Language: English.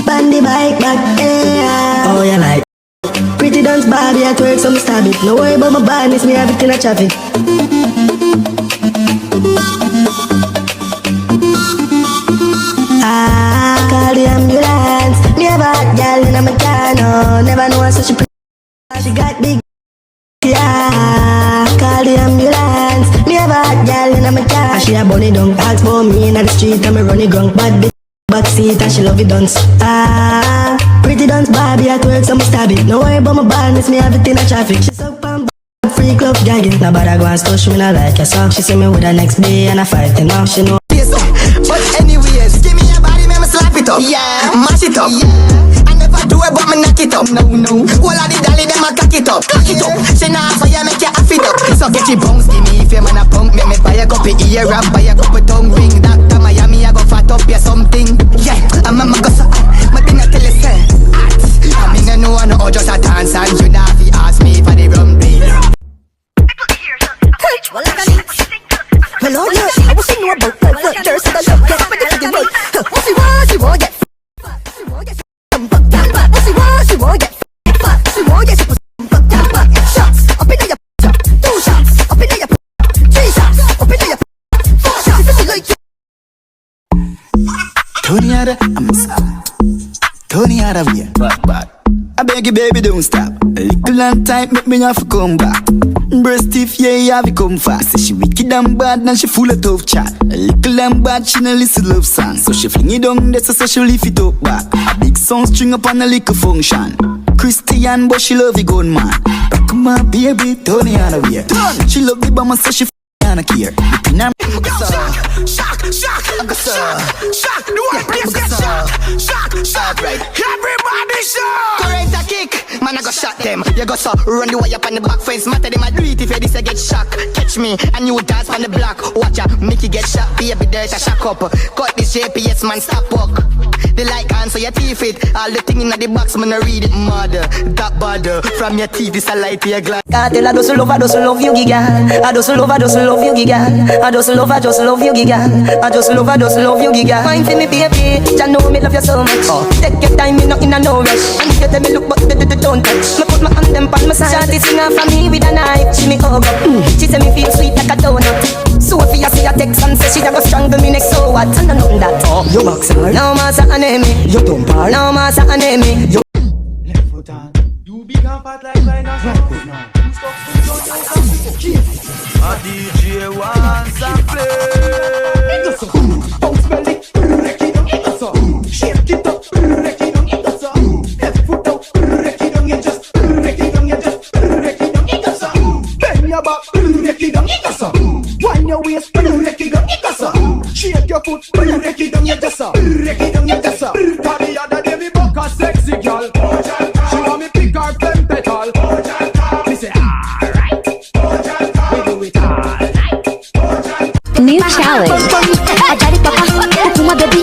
Bandy bike back there. Oh, you like pretty dance Barbie at work, some stab it. No worry about my badness, me have it in a traffic. Call the ambulance. Me have a hot girl in a mechano. Never know her so she she got big. Yeah, call the ambulance. Me have a hot girl in a mechano. She a bunny down. Ask for me in the street and me running gunk. Bad bitch back seat and she love it dance. Pretty dance Barbie at work, so me stab it. No worry about my badness, me have it in a traffic. She suck pan free club gagging. Nobody go and touch me, not like her song. She see me with her next day and I fight her now. She know. But anyways, give me your body, man, slap it up. Yeah, mash it up. Yeah, I never do it, but me knock it up. No. All of the dolly, them a cock it up. Cock it up. She not for you, make you off it up. So get your bones, give me if you man a punk. Make me buy a couple ear wrap, buy a couple tongue ring. Dr. Miami, I go fat up you something. Yeah, I'm a go so my thing I tell you say. I mean I know I know just a dance and you not fi ask me for the rum beat. Well, oh yeah, I was in no about that. There's a love get ready for the world. What she want get. What she want get. She won't get. Shots up in your. 2 shots up in your. 3 shots up in your. 4 shots if you like. Tony out of Tony out of here. But I beg you, baby, don't stop. A little long time, make me have to come back. Breast stiff, yeah, you have to come fast. Say she wicked and bad, and she full of tough chat. A little and bad, she no listen love song. So she fling it down, that's so she lift it up back. A big song string up on a little function. Christian, but she love the gun man. Back my baby, Tony out of here. She love the bomb, so she and I care. The pin and Shock, the one place get shock, right? Everybody shock. Correct a kick, man I go shot them. You go so run the wire up on the back fence. Matter them a do it if you this get shock. Catch me and you dance on the block. Watch ya, make you get shot. Baby dirt a shock up. Cut this GPS man stop walk. The light answer your teeth it. All the thing in the box man I read it mother. That bother from your teeth is a light to your glass. I tell I just love you, giga. I just love you, giga. I just love you, giga. I just love you, giga. Mind for me, baby. Just know me love you so much. Take your time, me not in a no rush. And if you tell me look, but don't touch. Me put my hand them on my side. Shawty sing her for me with a knife. She me hug up. She say me feel sweet like a donut. Sophia see a text and say she a go strangle me next. So what? And I know that. You boxer. Now massa anemi. You dump her. Now massa anemi. You left foot on. You big and fat like Linus. Right foot now. A DJ wants to play. It so bounce belly, wreck it down. It so shake it up, wreck it down. It so left foot out, wreck it down. You just wreck it down. You just wreck it down. It so bend your back, wreck it down. It so wind your waist, wreck it down. It so shake your foot, wreck it down. You just wreck it down. You just the other day me buck a sexy girl. She want me pick her femme petal. Me say alright. New challenge. I got it, papa. My baby.